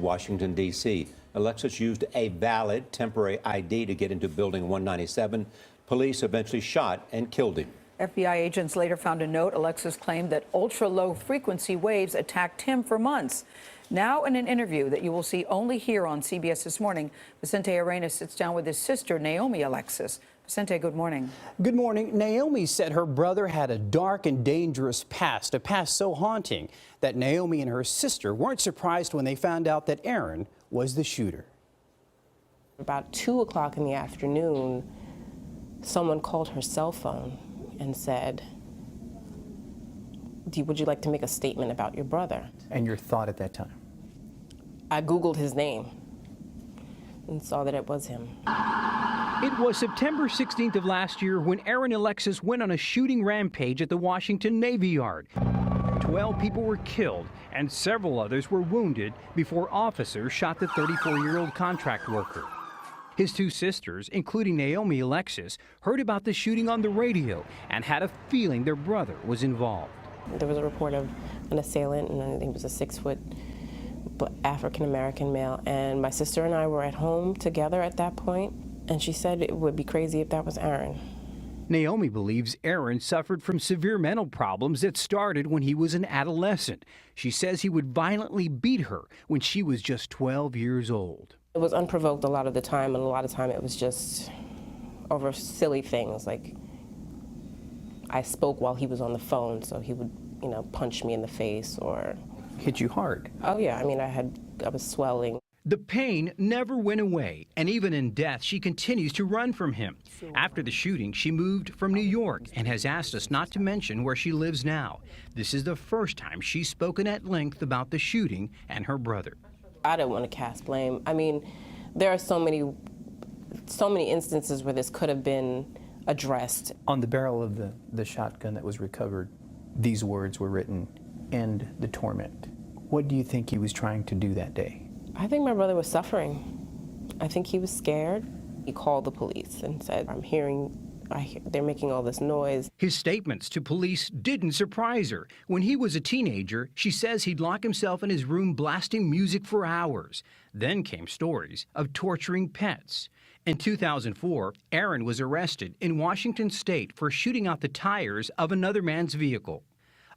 Washington, D.C. Alexis used a valid temporary ID to get into Building 197. Police eventually shot and killed him. FBI agents later found a note. Alexis claimed that ultra-low frequency waves attacked him for months. Now, in an interview that you will see only here on CBS This Morning, Vicente Arenas sits down with his sister, Naomi Alexis. Vicente, good morning. Good morning. Naomi said her brother had a dark and dangerous past, a past so haunting that Naomi and her sister weren't surprised when they found out that Aaron was the shooter. About 2 o'clock in the afternoon, someone called her cell phone and said, would you like to make a statement about your brother? And your thought at that time? I Googled his name and saw that it was him. It was September 16th of last year when Aaron Alexis went on a shooting rampage at the Washington Navy Yard. 12 people were killed and several others were wounded before officers shot the 34-year-old contract worker. His two sisters, including Naomi Alexis, heard about the shooting on the radio and had a feeling their brother was involved. There was a report of an assailant, and I think it was a 6-foot African-American male, and my sister and I were at home together at that point, and she said it would be crazy if that was Aaron. Naomi believes Aaron suffered from severe mental problems that started when he was an adolescent. She says he would violently beat her when she was just 12 years old. It was unprovoked a lot of the time, and a lot of time it was just over silly things, like I spoke while he was on the phone, so he would, punch me in the face or hit you hard. Oh yeah, I mean, I was swelling. The pain never went away, and even in death, she continues to run from him. After the shooting, she moved from New York and has asked us not to mention where she lives now. This is the first time she's spoken at length about the shooting and her brother. I don't want to cast blame. I mean, there are so many instances where this could have been addressed. On the barrel of the shotgun that was recovered, these words were written, "End the torment." What do you think he was trying to do that day? I think my brother was suffering. I think he was scared. He called the police and said, they're making all this noise. His statements to police didn't surprise her. When he was a teenager, she says he'd lock himself in his room blasting music for hours. Then came stories of torturing pets. In 2004, Aaron was arrested in Washington State for shooting out the tires of another man's vehicle.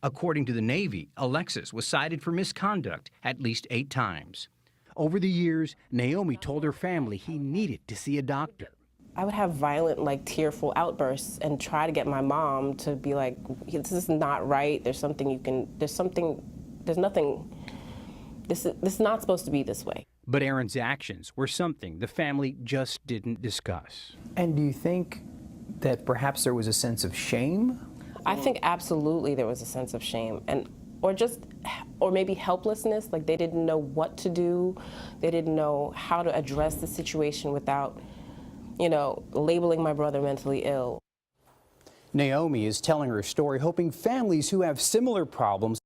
According to the Navy, Alexis was cited for misconduct at least 8 times. Over the years, Naomi told her family he needed to see a doctor. I would have violent, tearful outbursts and try to get my mom to be like, this is not right, this is not supposed to be this way. But Aaron's actions were something the family just didn't discuss. And do you think that perhaps there was a sense of shame? I think absolutely there was a sense of shame, or maybe helplessness, like they didn't know what to do, they didn't know how to address the situation without, labeling my brother mentally ill. Naomi is telling her story, hoping families who have similar problems